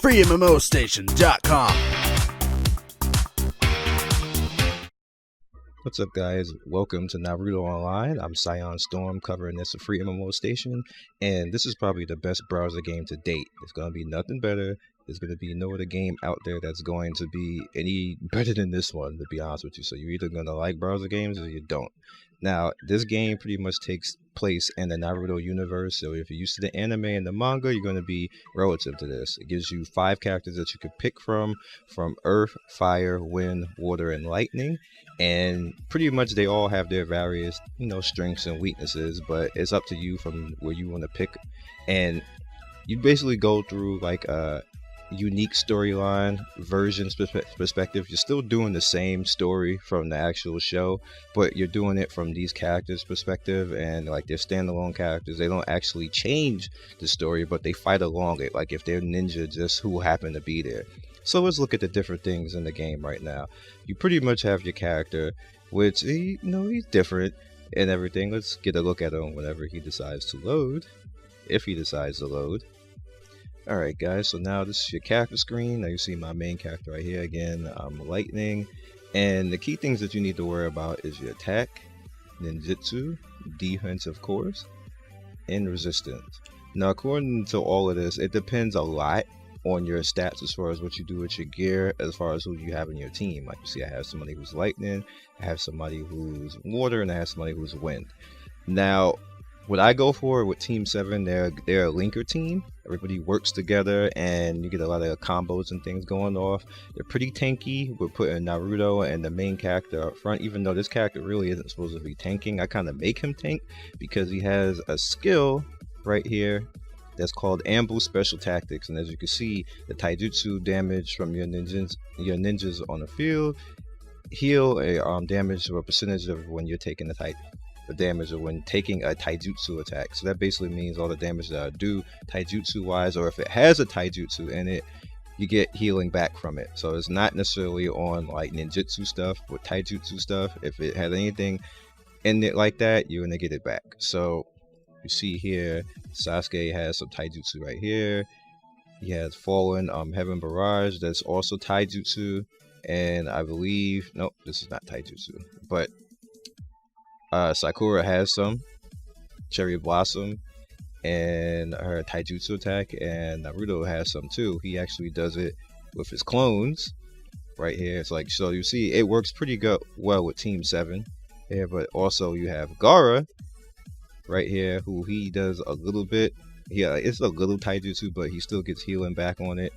FreeMMOStation.com. What's up, guys? Welcome to Naruto Online. I'm Scion Storm, covering this for FreeMMOStation, and this is probably the best browser game to date. It's going to be nothing better. There's going to be no other game out there that's going to be any better than this one, to be honest with you. So you're either going to like browser games or you don't. Now, this game pretty much takes place in the Naruto universe, so if you're used to the anime and the manga, you're going to be relative to this. It gives you 5 characters that you could pick from Earth, Fire, Wind, Water, and Lightning, and pretty much they all have their various, strengths and weaknesses, but it's up to you from where you want to pick. And you basically go through like a unique storyline version perspective. You're still doing the same story from the actual show, but you're doing it from these characters' perspective, and like they're standalone characters. They don't actually change the story, but they fight along it, like if they're ninja just who happen to be there. So let's look at the different things in the game right now. You pretty much have your character, which he's different and everything. Let's get a look at him whenever he decides to load, if he decides to load. Alright guys, so now this is your character screen. Now you see my main character right here again, Lightning. And the key things that you need to worry about is your attack, ninjutsu, defense of course, and resistance. Now according to all of this, it depends a lot on your stats as far as what you do with your gear, as far as who you have in your team. Like you see, I have somebody who's lightning, I have somebody who's water, and I have somebody who's wind. Now what I go for with Team 7, they're a linker team. Everybody works together and you get a lot of combos and things going off. They're pretty tanky. We're putting Naruto and the main character up front, even though this character really isn't supposed to be tanking. I kind of make him tank because he has a skill right here that's called Ambush Special Tactics. And as you can see, the taijutsu damage from your ninjas on the field heal a damage or a percentage of when you're taking the damage of when taking a taijutsu attack. So that basically means all the damage that I do taijutsu wise, or if it has a taijutsu in it, you get healing back from it. So it's not necessarily on like ninjutsu stuff, but taijutsu stuff. If it has anything in it like that, you're gonna get it back. So you see here, Sasuke has some taijutsu right here. He has Fallen Heaven Barrage, that's also taijutsu. And I believe, nope, this is not taijutsu, but Sakura has some Cherry Blossom and her taijutsu attack, and Naruto has some too. He actually does it with his clones right here. It's like, so you see it works pretty well with Team 7 here, but also you have Gaara right here, who he does a little bit. Yeah, it's a little taijutsu, but he still gets healing back on it.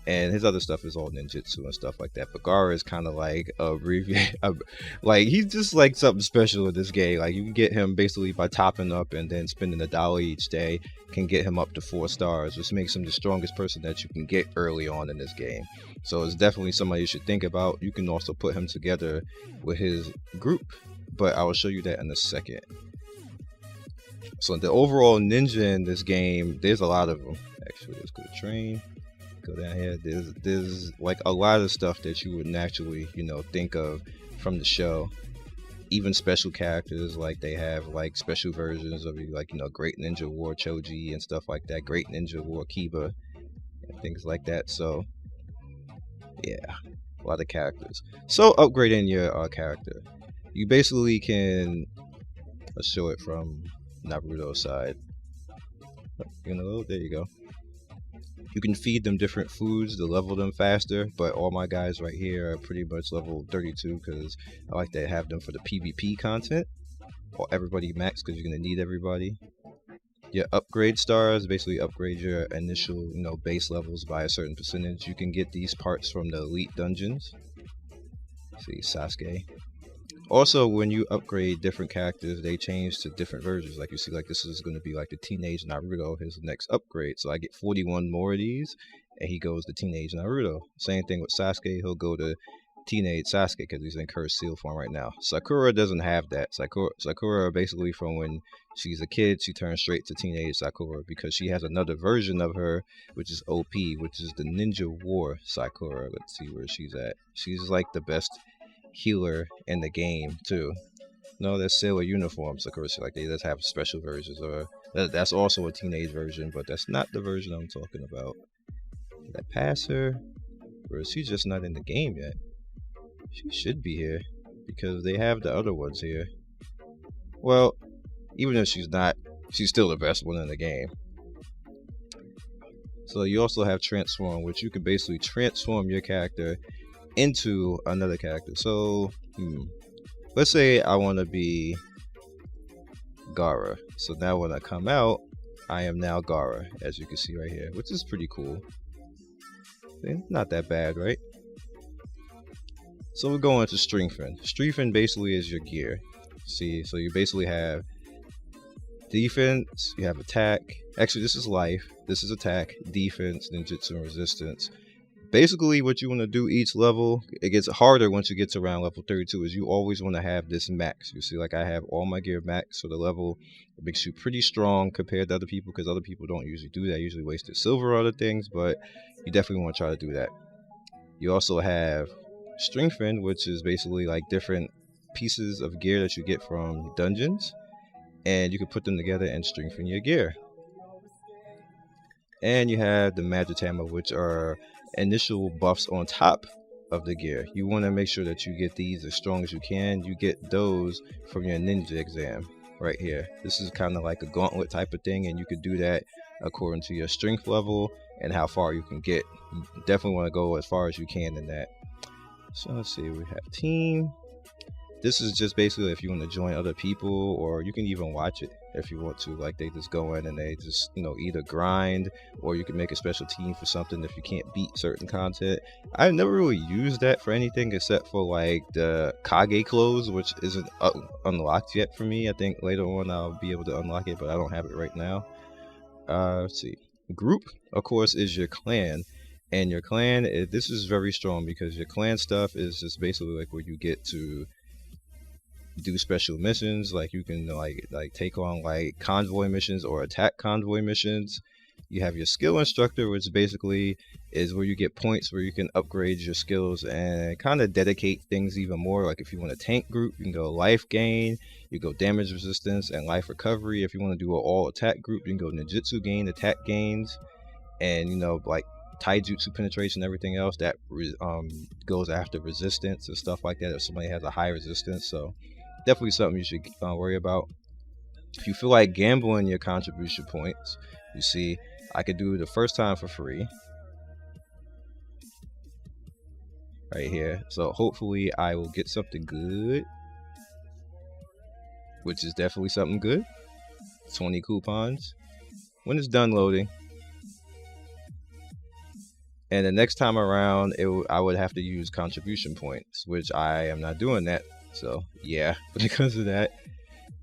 And his other stuff is all ninjutsu and stuff like that. But Gaara is kind of like like he's just like something special in this game. Like you can get him basically by topping up and then spending $1 each day can get him up to 4 stars, which makes him the strongest person that you can get early on in this game. So it's definitely somebody you should think about. You can also put him together with his group, but I will show you that in a second. So the overall ninja in this game, there's a lot of them. Actually, let's go to train. Go down here. There's like a lot of stuff that you would naturally think of from the show. Even special characters, like they have like special versions of like Great Ninja War Choji and stuff like that, Great Ninja War Kiba and things like that. So yeah, a lot of characters. So upgrading your character, you basically can show it from Naruto's side. There you go. You can feed them different foods to level them faster, but all my guys right here are pretty much level 32 because I like to have them for the PvP content. Or everybody max because you're going to need everybody. Your upgrade stars basically upgrade your initial base levels by a certain percentage. You can get these parts from the elite dungeons. See, Sasuke. Also, when you upgrade different characters, they change to different versions. Like you see, like this is going to be like the Teenage Naruto, his next upgrade. So I get 41 more of these, and he goes to Teenage Naruto. Same thing with Sasuke, he'll go to Teenage Sasuke because he's in Cursed Seal form right now. Sakura doesn't have that. Sakura basically from when she's a kid, she turns straight to Teenage Sakura because she has another version of her, which is OP, which is the Ninja War Sakura. Let's see where she's at. She's like the best healer in the game too. No, that's Sailor Uniform Sakura. Like they just have special versions, or that's also a teenage version, but that's not the version I'm talking about. Did I pass her? Or is she just not in the game yet? She should be here because they have the other ones here. Well, even if she's not, she's still the best one in the game. So you also have transform, which you can basically transform your character into another character. So let's say I want to be Gara. So now when I come out, I am now Gara, as you can see right here, which is pretty cool. Not that bad, right? So we're going to strengthen. Strengthen basically is your gear. See, so you basically have defense, you have attack. Actually, this is life. This is attack, defense, ninjutsu, and resistance. Basically, what you want to do each level, it gets harder once you get to around level 32, is you always want to have this max. You see, like I have all my gear max, so the level makes you pretty strong compared to other people, because other people don't usually do that, usually waste their silver or other things, but you definitely want to try to do that. You also have strengthen, which is basically like different pieces of gear that you get from dungeons, and you can put them together and strengthen your gear. And you have the magic hammer, which are initial buffs on top of the gear. You want to make sure that you get these as strong as you can. You get those from your ninja exam right here. This is kind of like a gauntlet type of thing, and you could do that according to your strength level and how far you can get. You definitely want to go as far as you can in that. So let's see, we have team. This is just basically if you want to join other people, or you can even watch it if you want to. Like they just go in and they just, either grind, or you can make a special team for something if you can't beat certain content. I've never really used that for anything except for like the Kage clothes, which isn't unlocked yet for me. I think later on I'll be able to unlock it, but I don't have it right now. Let's see. Group, of course, is your clan. And your clan, this is very strong because your clan stuff is just basically like where you get to do special missions. Like you can like take on like convoy missions or attack convoy missions. You have your skill instructor, which basically is where you get points where you can upgrade your skills and kind of dedicate things even more. Like if you want a tank group, you can go life gain, you go damage resistance and life recovery. If you want to do an all attack group, you can go ninjutsu gain, attack gains, and like taijutsu penetration, everything else that goes after resistance and stuff like that if somebody has a high resistance. So definitely something you should worry about. If you feel like gambling your contribution points, you see I could do the first time for free right here. So hopefully I will get something good, which is definitely something good. 20 coupons. When it's done loading, and the next time around, I would have to use contribution points, which I am not doing that. So yeah, because of that.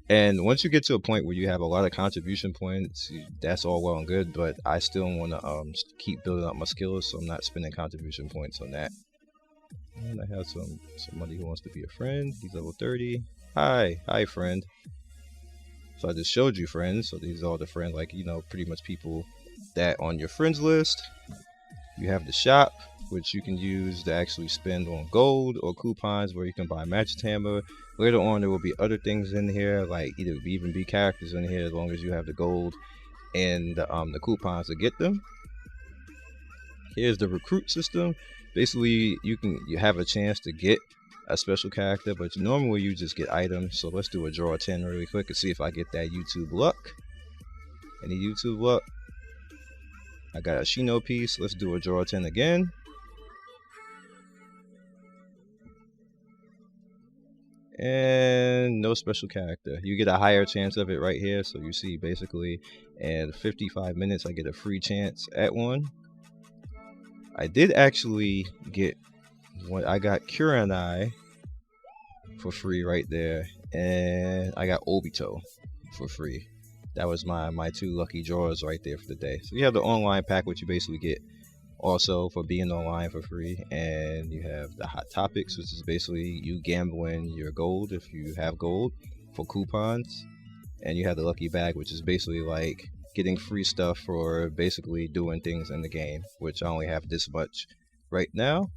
And once you get to a point where you have a lot of contribution points, that's all well and good, but I still want to keep building up my skills, so I'm not spending contribution points on that. And I have somebody who wants to be a friend. He's level 30. Hi friend. So I just showed you friends. So these are all the friends, like pretty much people that on your friends list. You have the shop, which you can use to actually spend on gold or coupons where you can buy magic hammer. Later on there will be other things in here, like even be characters in here, as long as you have the gold and the coupons to get them. Here's the recruit system. Basically you have a chance to get a special character, but normally you just get items. So let's do a draw 10 really quick and see if I get that YouTube luck. Any YouTube luck? I got a Shino piece. Let's do a draw 10 again. And no special character. You get a higher chance of it right here. So you see basically in 55 minutes I get a free chance at one. I did actually get what I got Kurenai for free right there. And I got Obito for free. That was my two lucky draws right there for the day. So you have the online pack, which you basically get also for being online for free. And you have the hot topics, which is basically you gambling your gold if you have gold for coupons. And you have the lucky bag, which is basically like getting free stuff for basically doing things in the game, which I only have this much right now.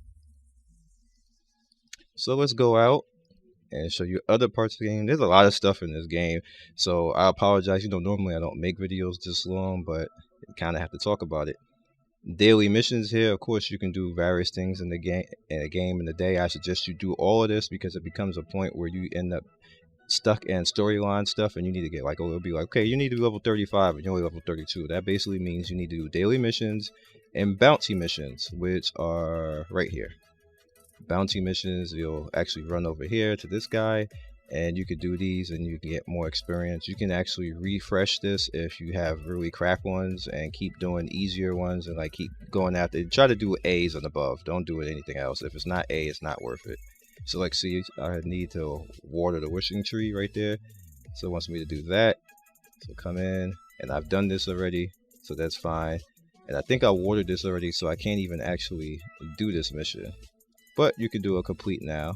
So let's go out and show you other parts of the game. There's a lot of stuff in this game, so I apologize. Normally I don't make videos this long, but I kind of have to talk about it. daily missions here. Of course, you can do various things in the game. In the day, I suggest you do all of this because it becomes a point where you end up stuck in storyline stuff, and you need to get like, oh, it'll be like, okay, you need to be level 35, and you're only level 32. That basically means you need to do daily missions and bounty missions, which are right here. Bounty missions, you'll actually run over here to this guy, and you could do these and you can get more experience. You can actually refresh this if you have really crap ones and keep doing easier ones, and like keep going after. Try to do A's and above. Don't do anything else. If it's not A, it's not worth it. So like, see, I need to water the wishing tree right there, so it wants me to do that. So come in, and I've done this already, so that's fine. And I think I watered this already, so I can't even actually do this mission, but you can do a complete now.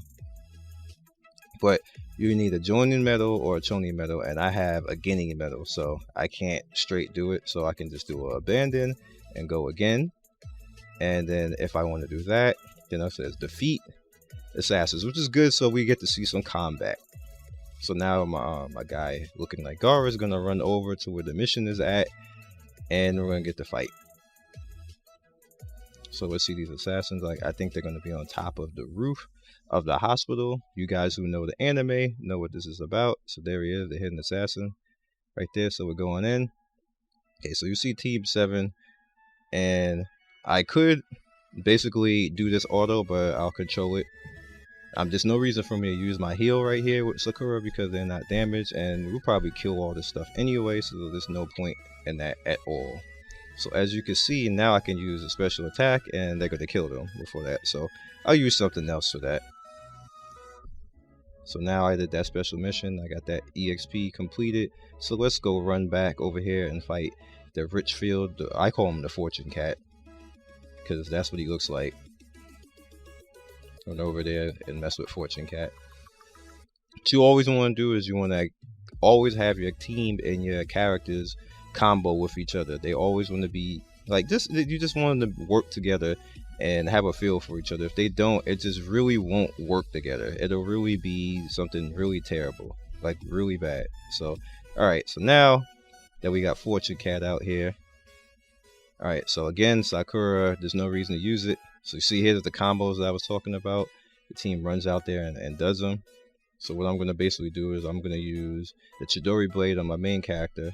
But you need a joining medal or a choning medal, and I have a gaining medal, so I can't straight do it. So I can just do a abandon and go again. And then if I want to do that, then it says defeat assassins, which is good, so we get to see some combat. So now my guy looking like Gara is gonna run over to where the mission is at, and we're gonna get to fight. So let's see these assassins. Like, I think they're gonna be on top of the roof of the hospital. You guys who know the anime know what this is about. So there he is, the hidden assassin right there. So we're going in. Okay, so you see Team 7, and I could basically do this auto, but I'll control it. There's no reason for me to use my heal right here with Sakura because they're not damaged, and we'll probably kill all this stuff anyway, so there's no point in that at all. So as you can see, now I can use a special attack, and they're going to kill them before that. So I'll use something else for that. So now I did that special mission. I got that EXP completed. So let's go run back over here and fight the Richfield. I call him the Fortune Cat because that's what he looks like. Run over there and mess with Fortune Cat. What you always want to do is you want to always have your team and your characters combo with each other. They always want to be like this. You just want them to work together and have a feel for each other. If they don't, it just really won't work together. It'll really be something really terrible, like really bad. So alright, so now that we got Fortune Cat out here, alright, so again, Sakura, there's no reason to use it. So you see here's the combos that I was talking about. The team runs out there and does them. So what I'm going to basically do is I'm going to use the Chidori Blade on my main character,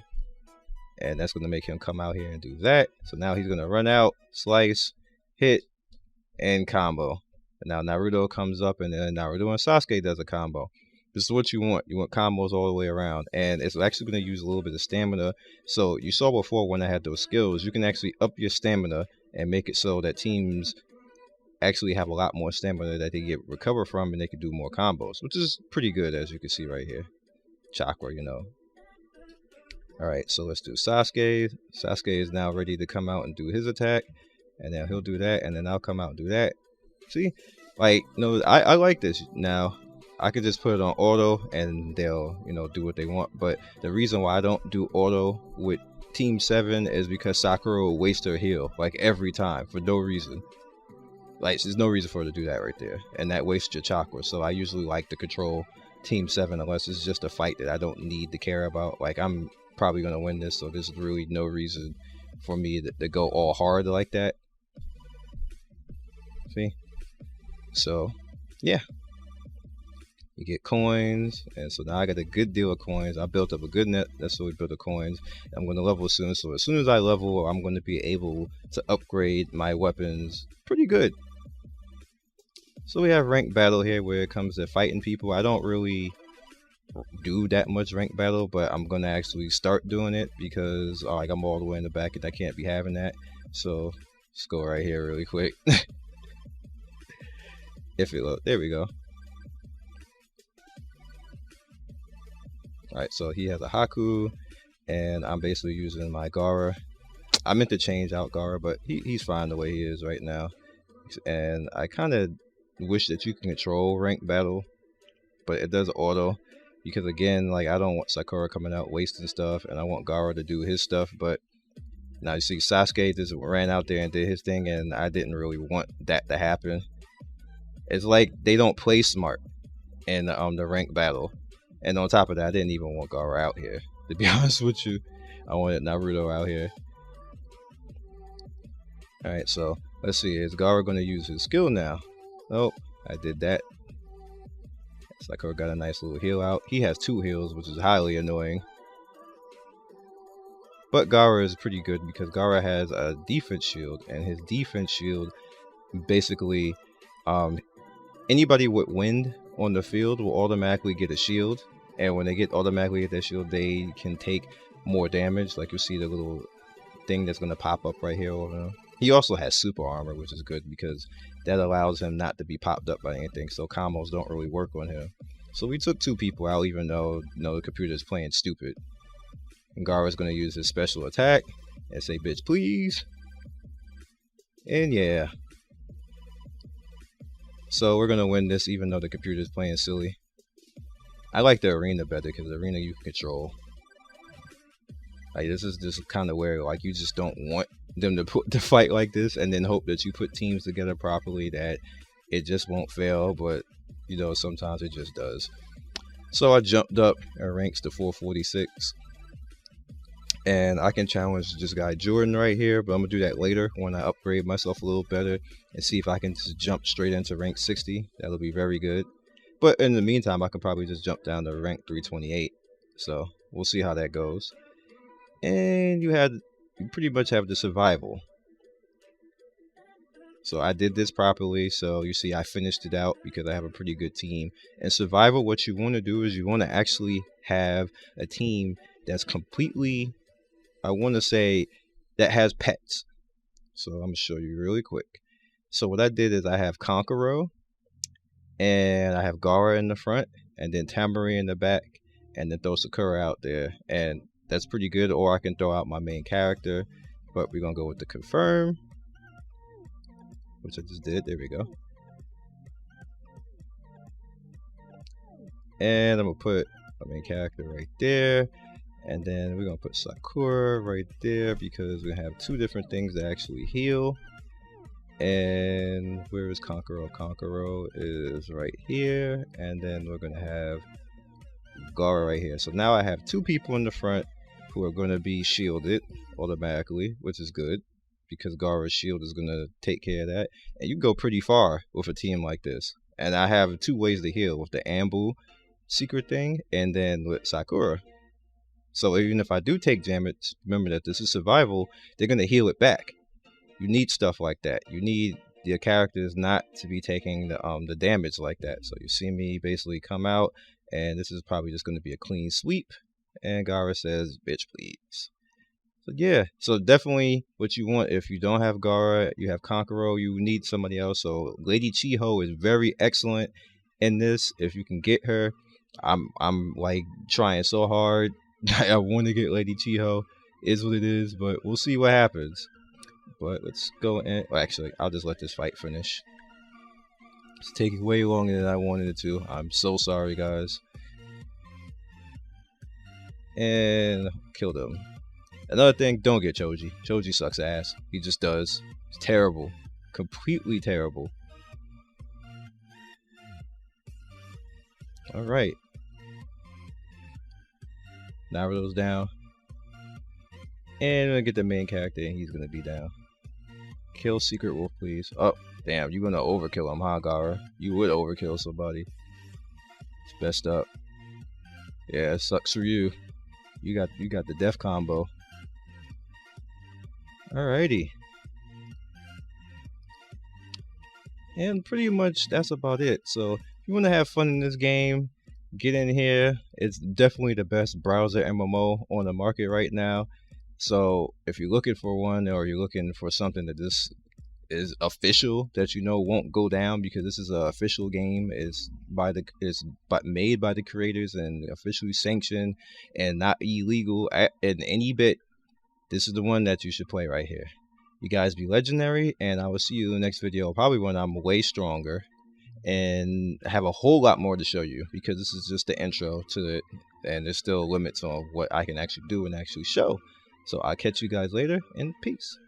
and that's going to make him come out here and do that. So now he's going to run out, slice, hit, and combo. And now Naruto comes up, and then Naruto and Sasuke does a combo. This is what you want. You want combos all the way around, and it's actually going to use a little bit of stamina. So you saw before when I had those skills, you can actually up your stamina and make it so that teams actually have a lot more stamina that they get recover from, and they can do more combos, which is pretty good, as you can see right here. Chakra, you know. Alright, so let's do Sasuke. Sasuke is now ready to come out and do his attack, and then he'll do that, and then I'll come out and do that. See, like, no, I like this. Now I could just put it on auto and they'll, you know, do what they want. But the reason why I don't do auto with Team 7 is because Sakura will waste her heal like every time for no reason. Like, there's no reason for her to do that right there, and that wastes your chakra. So I usually like to control Team 7 unless it's just a fight that I don't need to care about. Like, I'm probably gonna win this, so there's really no reason for me to go all hard like that. See? So yeah, you get coins, and so now I got a good deal of coins. I built up a good net. That's what we built the coins. I'm going to level soon, so as soon as I level, I'm going to be able to upgrade my weapons pretty good. So we have ranked battle here where it comes to fighting people. I don't really do that much ranked battle, but I'm going to actually start doing it because like I'm all the way in the back and I can't be having that. So let's go right here really quick. If it load, there we go. Alright, so he has a Haku, and I'm basically using my Gara. I meant to change out Gara, but he's fine the way he is right now. And I kind of wish that you can control ranked battle, but it does auto. Because again, like, I don't want Sakura coming out wasting stuff, and I want Gara to do his stuff. But now you see Sasuke just ran out there and did his thing, and I didn't really want that to happen. It's like they don't play smart in the ranked battle. And on top of that, I didn't even want Gara out here, to be honest with you. I wanted Naruto out here. Alright, so let's see. Is Gara going to use his skill now? Nope, I did that. Sakura got a nice little heal out. He has 2 heals, which is highly annoying. But Gara is pretty good because Gara has a defense shield, and his defense shield basically, anybody with wind on the field will automatically get a shield, and when they automatically get that shield, they can take more damage. Like you see the little thing that's going to pop up right here over him. He also has super armor, which is good because that allows him not to be popped up by anything, so combos don't really work on him. So we took 2 people out, even though the computer is playing stupid. And Gara's going to use his special attack and say, bitch, please. And yeah. So we're going to win this even though the computer is playing silly. I like the arena better because the arena you can control. Like, this is just kind of where, like, you just don't want them to fight like this and then hope that you put teams together properly, that it just won't fail, but sometimes it just does. So I jumped up in ranks to 446, and I can challenge this guy Jordan right here, but I'm gonna do that later when I upgrade myself a little better and see if I can just jump straight into rank 60. That'll be very good. But in the meantime, I could probably just jump down to rank 328. So we'll see how that goes. And you pretty much have the survival. So I did this properly, so you see I finished it out because I have a pretty good team. And survival, what you want to do is you want to actually have a team that's completely, I want to say, that has pets. So I'm going to show you really quick. So what I did is I have Konkoro, and I have Gara in the front, and then Tamari in the back, and then throw Sakura out there. And that's pretty good, or I can throw out my main character, but we're going to go with the confirm, which I just did. There we go. And I'm going to put my main character right there. And then we're going to put Sakura right there because we have 2 different things that actually heal. And where is Konkoro? Konkoro is right here. And then we're going to have Gara right here. So now I have 2 people in the front who are going to be shielded automatically, which is good, because Gara's shield is going to take care of that. And you can go pretty far with a team like this. And I have 2 ways to heal, with the Ambu secret thing and then with Sakura. So even if I do take damage, remember that this is survival, they're going to heal it back. You need stuff like that. You need your characters not to be taking the damage like that. So you see me basically come out, and this is probably just going to be a clean sweep. And Gara says, bitch, please. So yeah, so definitely what you want, if you don't have Gara, you have Konkoro, you need somebody else. So Lady Chiho is very excellent in this. If you can get her, I'm like trying so hard. I want to get Lady Chiho, is what it is, but we'll see what happens. But let's go and, well, actually, I'll just let this fight finish. It's taking way longer than I wanted it to. I'm so sorry, guys. And killed him. Another thing, don't get Choji. Choji sucks ass. He just does. It's terrible. Completely terrible. Alright. Naruto's down. And we'll get the main character, and he's gonna be down. Kill Secret Wolf, please. Oh, damn, you're gonna overkill him, huh, Gara? You would overkill somebody. It's best up. Yeah, it sucks for you. You got the death combo. Alrighty. And pretty much that's about it. So if you want to have fun in this game, get in here. It's definitely the best browser MMO on the market right now. So if you're looking for one, or you're looking for something that this is official, that won't go down, because this is an official game, it's made by the creators and officially sanctioned and not illegal in any bit, this is the one that you should play right here. You guys be legendary, and I will see you in the next video, probably when I'm way stronger and have a whole lot more to show you, because this is just the intro to it, and there's still limits on what I can actually do and actually show. So I'll catch you guys later, and peace.